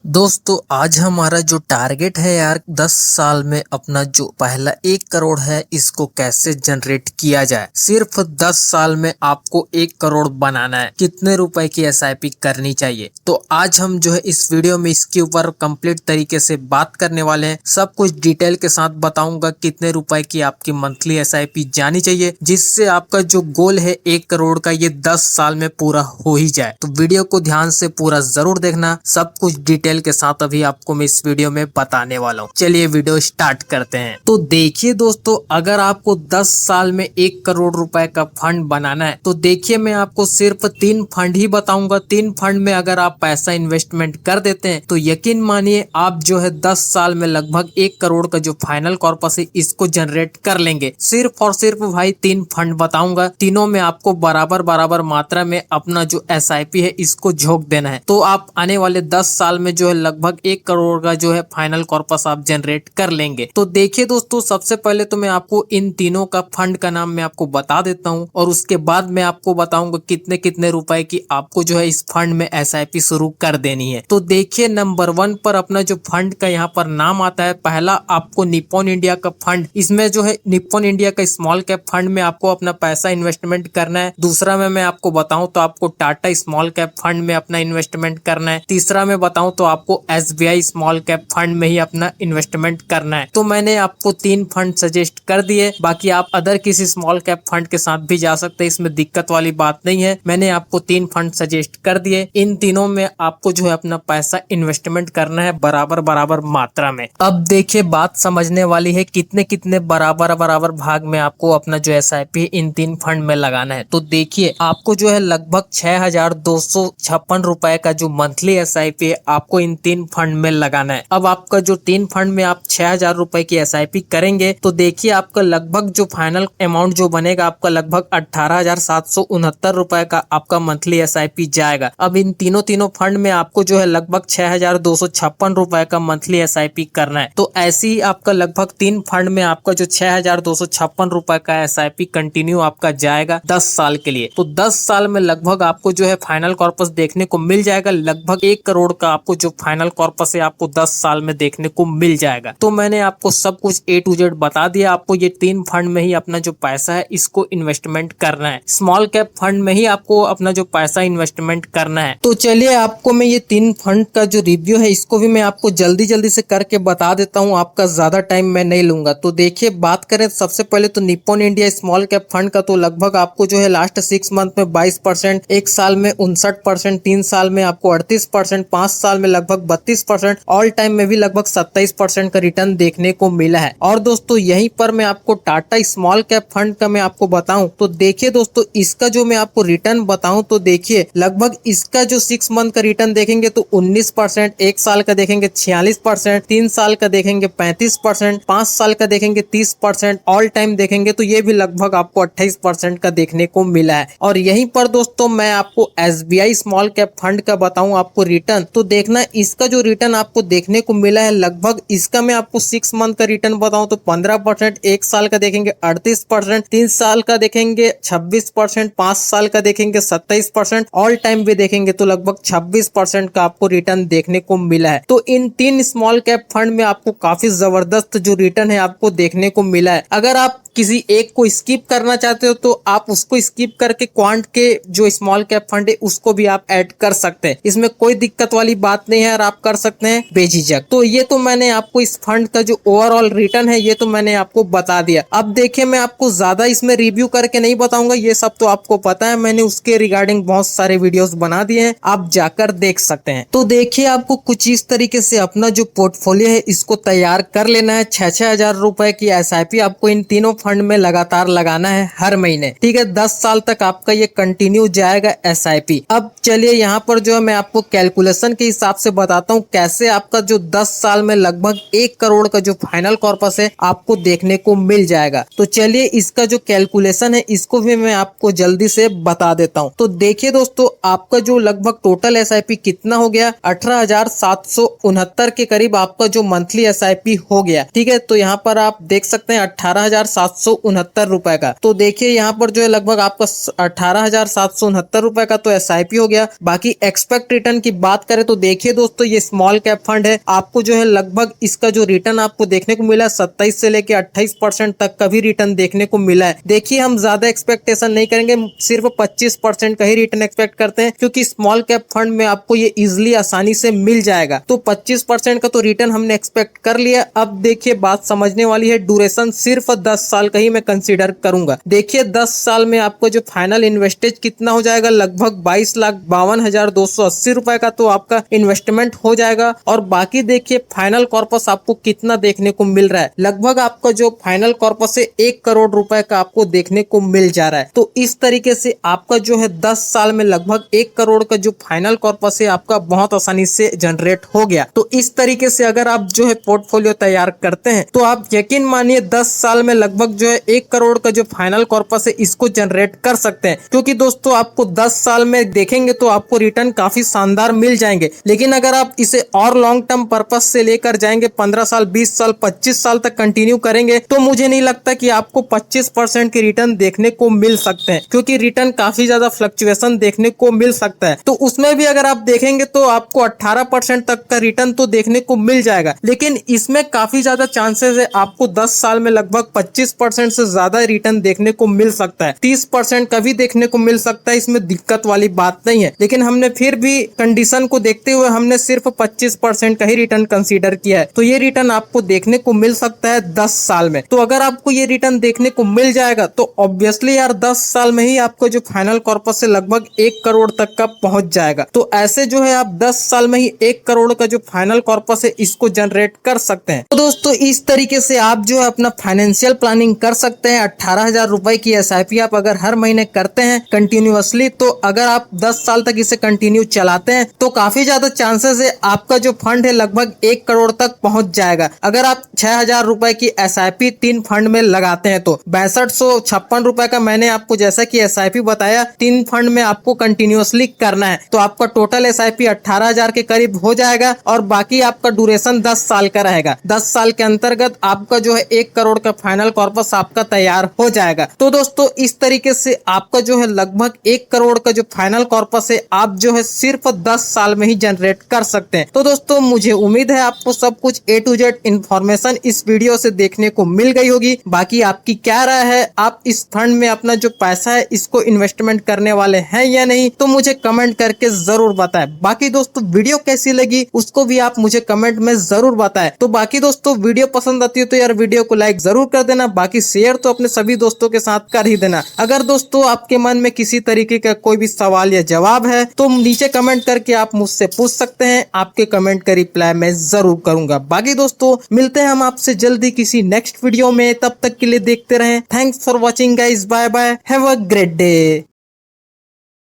दोस्तों आज हमारा जो टारगेट है यार 10 साल में अपना जो पहला 1 करोड़ है इसको कैसे जनरेट किया जाए। सिर्फ 10 साल में आपको 1 करोड़ बनाना है। कितने रुपए की एसआईपी करनी चाहिए, तो आज हम जो है इस वीडियो में इसके ऊपर कंप्लीट तरीके से बात करने वाले हैं। सब कुछ डिटेल के साथ बताऊंगा कितने रुपए की आपकी मंथली एसआईपी जानी चाहिए, जिससे आपका जो गोल है 1 करोड़ का ये 10 साल में पूरा हो ही जाए। तो वीडियो को ध्यान से पूरा जरूर देखना, सब कुछ डिटेल के साथ अभी आपको मैं इस वीडियो में बताने वाला हूँ। चलिए वीडियो स्टार्ट करते हैं। तो देखिए दोस्तों, अगर आपको 10 साल में 1 करोड़ रुपए का फंड बनाना है तो देखिए मैं आपको सिर्फ 3 फंड ही बताऊंगा। 3 फंड में अगर आप पैसा इन्वेस्टमेंट कर देते हैं तो यकीन मानिए आप जो है 10 साल में लगभग 1 करोड़ का जो फाइनल कॉर्पस है इसको जनरेट कर लेंगे। सिर्फ और सिर्फ भाई 3 फंड बताऊंगा, तीनों में आपको बराबर बराबर मात्रा में अपना जो एसआईपी है इसको झोंक देना है। तो आप आने वाले 10 साल में जो है लगभग 1 करोड़ का जो है फाइनल कॉर्पस आप जनरेट कर लेंगे। तो देखिए दोस्तों, सबसे पहले तो मैं आपको इन तीनों का फंड का नाम मैं आपको बता देता हूं और उसके बाद मैं आपको बताऊंगा कितने कितने रुपए की आपको जो है इस फंड में एसआईपी शुरू कर देनी है। तो देखिए नंबर 1 पर अपना जो फंड का यहाँ पर नाम आता है, पहला आपको निप्पॉन इंडिया का फंड। इसमें जो है निप्पॉन इंडिया का स्मॉल कैप फंड में आपको अपना पैसा इन्वेस्टमेंट करना है। दूसरा में मैं आपको बताऊं तो आपको टाटा स्मॉल कैप फंड में अपना इन्वेस्टमेंट करना है। तीसरा में बताऊं तो आपको एसबीआई स्मॉल कैप फंड में ही अपना इन्वेस्टमेंट करना है। तो मैंने आपको 3 फंड सजेस्ट कर दिए, बाकी आप अदर किसी स्मॉल कैप फंड के साथ भी जा सकते हैं, इसमें दिक्कत वाली बात नहीं है। मैंने आपको 3 फंड सजेस्ट कर दिए, इन तीनों में आपको जो है अपना पैसा इन्वेस्टमेंट करना है बराबर बराबर मात्रा में। अब देखिए बात समझने वाली है, कितने कितने बराबर बराबर भाग में आपको अपना जो एसआईपी इन 3 फंड में लगाना है। तो देखिए आपको जो है लगभग 6256 रुपए का जो मंथली एसआईपी है आपको इन 3 फंड में लगाना है। अब आपका जो 3 फंड में आप 6000 रुपए की एसआईपी करेंगे तो देखिए आपका लगभग जो फाइनल अमाउंट जो बनेगा आपका लगभग 18,769 रुपए का आपका मंथली एसआईपी जाएगा। अब इन तीनों फंड में आपको जो है लगभग 6256 रुपए का मंथली एसआईपी करना है। तो ऐसे ही आपका लगभग 3 फंड में आपका जो 6256 रुपए का एसआईपी कंटिन्यू आपका जाएगा 10 साल के लिए। तो 10 साल में लगभग आपको जो है फाइनल कॉर्पस देखने को मिल जाएगा। लगभग 1 करोड़ का आपको जो फाइनल कॉर्पस है आपको 10 साल में देखने को मिल जाएगा। तो मैंने आपको सब कुछ A to Z बता दिया। आपको ये 3 फंड में ही अपना जो पैसा है इसको इन्वेस्टमेंट करना है। स्मॉल कैप फंड में ही आपको अपना जो पैसा इन्वेस्टमेंट करना है। तो चलिए आपको मैं ये 3 फंड का जो रिव्यू है इसको भी मैं आपको जल्दी जल्दी से करके बता देता हूँ, आपका ज्यादा टाइम मैं नहीं लूंगा। तो देखिए बात करें सबसे पहले तो Nippon India small cap fund का, तो लगभग आपको जो है लास्ट 6 मंथ में 22%, 1 साल में 59%, 3 साल में आपको 38%, 5 साल में लगभग 32%, ऑल टाइम में भी लगभग 27% का रिटर्न देखने को मिला है। और दोस्तों यहीं पर मैं आपको टाटा स्मॉल कैप फंड का मैं आपको बताऊं तो देखिए दोस्तों, इसका जो मैं आपको रिटर्न बताऊं तो देखिए लगभग इसका जो 6 मंथ का रिटर्न देखेंगे तो 19%, 1 साल का देखेंगे 46%, 3 साल का देखेंगे 35%, 5 साल का देखेंगे 30%, ऑल टाइम देखेंगे तो ये भी लगभग आपको 28% का देखने को मिला है। और यहीं पर दोस्तों मैं आपको एसबीआई स्मॉल कैप फंड का बताऊं आपको रिटर्न, तो देखना इसका जो रिटर्न आपको देखने को मिला है लगभग इसका मैं आपको 6 मंथ का रिटर्न बताऊं तो 15%, 1 साल का देखेंगे 38%, 3 साल का देखेंगे 26%, 5 साल का देखेंगे 27%, ऑल टाइम भी देखेंगे तो लगभग 26% का आपको रिटर्न देखने को मिला है। तो इन 3 स्मॉल कैप फंड में आपको काफी जबरदस्त जो रिटर्न है आपको देखने को मिला है। अगर आप किसी एक को स्किप करना चाहते हो तो आप उसको स्किप करके क्वांट के जो स्मॉल कैप फंड है उसको भी आप ऐड कर सकते हैं, इसमें कोई दिक्कत वाली बात नहीं है और आप कर सकते हैं बेझिझक। तो ये तो मैंने आपको इस फंड का जो ओवरऑल रिटर्न है ये तो मैंने आपको बता दिया। अब देखिए मैं आपको ज्यादा इसमें रिव्यू करके नहीं बताऊंगा, ये सब तो आपको पता है, मैंने उसके रिगार्डिंग बहुत सारे वीडियोस बना दिए हैं, आप जाकर देख सकते हैं। तो देखिए आपको कुछ इस तरीके से अपना जो पोर्टफोलियो है इसको तैयार कर लेना है। 6-6 हजार रुपए की एसआईपी आपको इन तीनों फंड में लगातार लगाना है हर महीने, ठीक है। 10 साल तक आपका ये कंटिन्यू जाएगा एसआईपी। अब चलिए यहाँ पर जो है मैं आपको कैलकुलेशन के हिसाब से बताता हूँ कैसे आपका जो 10 साल में लगभग 1 करोड़ का जो फाइनल कॉर्पस है आपको देखने को मिल जाएगा। तो चलिए इसका जो कैलकुलेशन है इसको भी मैं आपको जल्दी से बता देता हूँ। तो देखिए दोस्तों, आपका जो लगभग टोटल एसआईपी कितना हो गया, 18,769 के करीब आपका जो मंथली एसआईपी हो गया, ठीक है। तो यहाँ पर आप देख सकते हैं 18,769 ₹18,769 का। तो देखिए यहाँ पर जो है लगभग आपका 18,769 रुपए का तो SIP हो गया। बाकी एक्सपेक्ट रिटर्न की बात करें तो देखिए दोस्तों, ये स्मॉल कैप फंड है, आपको जो है लगभग इसका जो रिटर्न आपको देखने को मिला 27 से लेके 28% तक का भी रिटर्न देखने को मिला है। देखिए हम ज्यादा एक्सपेक्टेशन नहीं करेंगे, सिर्फ 25% का ही रिटर्न एक्सपेक्ट करते हैं, क्योंकि स्मॉल कैप फंड में आपको ये इजिली आसानी से मिल जाएगा। तो 25% का तो रिटर्न हमने एक्सपेक्ट कर लिया। अब देखिए बात समझने वाली है, ड्यूरेशन सिर्फ 10 साल का ही मैं कंसीडर करूंगा। देखिए 10 साल में आपको जो फाइनल इन्वेस्टेज कितना हो जाएगा, लगभग 22,52,280 रुपए का तो आपका इन्वेस्टमेंट हो जाएगा। और बाकी देखिए फाइनल कॉर्पस आपको कितना देखने को मिल रहा है, लगभग आपका जो फाइनल कॉर्पस है 1 करोड़ रुपए का आपको देखने को मिल जा रहा है। तो इस तरीके से आपका जो है 10 साल में लगभग 1 करोड़ का जो फाइनल कॉर्पस है आपका बहुत आसानी से जनरेट हो गया। तो इस तरीके से अगर आप जो है पोर्टफोलियो तैयार करते हैं तो आप यकीन मानिए 10 साल में लगभग जो है 1 करोड़ का जो फाइनल कॉर्पस है इसको जनरेट कर सकते हैं। क्योंकि दोस्तों आपको 10 साल में देखेंगे तो आपको रिटर्न काफी शानदार मिल जाएंगे। लेकिन अगर आप इसे और लॉन्ग टर्म पर्पस से लेकर जाएंगे, 15 साल, 20 साल, 25 साल तक कंटिन्यू करेंगे, तो मुझे नहीं लगता कि आपको 25% के रिटर्न देखने को मिल सकते हैं, क्योंकि रिटर्न काफी ज्यादा फ्लक्चुएशन देखने को मिल सकता है। तो उसमें भी अगर आप देखेंगे तो आपको 18% तक का रिटर्न तो देखने को मिल जाएगा। लेकिन इसमें काफी ज्यादा चांसेस है आपको 10 साल में लगभग 25% से ज्यादा रिटर्न देखने को मिल सकता है, 30% का भी देखने को मिल सकता है, इसमें दिक्कत वाली बात नहीं है। लेकिन हमने फिर भी कंडीशन को देखते हुए हमने सिर्फ 25% का ही रिटर्न कंसीडर किया है। तो ये रिटर्न आपको देखने को मिल सकता है 10 साल में। तो अगर आपको ये रिटर्न देखने को मिल जाएगा तो ऑब्वियसली यार 10 साल में ही आपको जो फाइनल कॉर्पस से लगभग 1 करोड़ तक का पहुंच जाएगा। तो ऐसे जो है आप 10 साल में ही 1 करोड़ का जो फाइनल कॉर्पस है इसको जनरेट कर सकते हैं। तो दोस्तों इस तरीके से आप जो है अपना फाइनेंशियल प्लानिंग कर सकते हैं। 18,000 रुपए की SIP आप अगर हर महीने करते हैं कंटिन्यूअसली, तो अगर आप 10 साल तक इसे कंटिन्यू चलाते हैं तो काफी ज्यादा चांसेस है आपका जो फंड है लगभग 1 करोड़ तक पहुंच जाएगा। अगर आप 6,000 रुपए की SIP 3 फंड में लगाते हैं तो 6256 रुपए का मैंने आपको जैसा कि SIP बताया 3 फंड में आपको कंटिन्यूअसली करना है, तो आपका टोटल SIP 18,000 के करीब हो जाएगा। और बाकी आपका ड्यूरेशन 10 साल का रहेगा। 10 साल के अंतर्गत आपका जो है 1 करोड़ का फाइनल कॉर्पस आपका तैयार हो जाएगा। तो दोस्तों इस तरीके से आपका जो है लगभग 1 करोड़ का जो फाइनल कॉर्पस है आप जो है सिर्फ 10 साल में ही जनरेट कर सकते हैं। तो दोस्तों मुझे उम्मीद है आपको सब कुछ A to Z इंफॉर्मेशन इस वीडियो से देखने को मिल गई होगी। बाकी आपकी क्या राय है, आप इस फंड में अपना जो पैसा है इसको इन्वेस्टमेंट करने वाले हैं या नहीं, तो मुझे कमेंट करके जरूर बताएं। बाकी दोस्तों वीडियो कैसी लगी उसको भी आप मुझे कमेंट में जरूर बताएं। तो बाकी दोस्तों वीडियो पसंद आती है तो यार वीडियो को लाइक जरूर कर देना, बाकी शेयर तो अपने सभी दोस्तों के साथ कर ही देना। अगर दोस्तों आपके मन में किसी तरीके का कोई भी सवाल या जवाब है तो नीचे कमेंट करके आप मुझसे पूछ सकते हैं, आपके कमेंट का रिप्लाई मैं जरूर करूंगा। बाकी दोस्तों मिलते हैं हम आपसे जल्दी किसी नेक्स्ट वीडियो में, तब तक के लिए देखते रहें। Thanks for watching guys, bye bye, have a great day.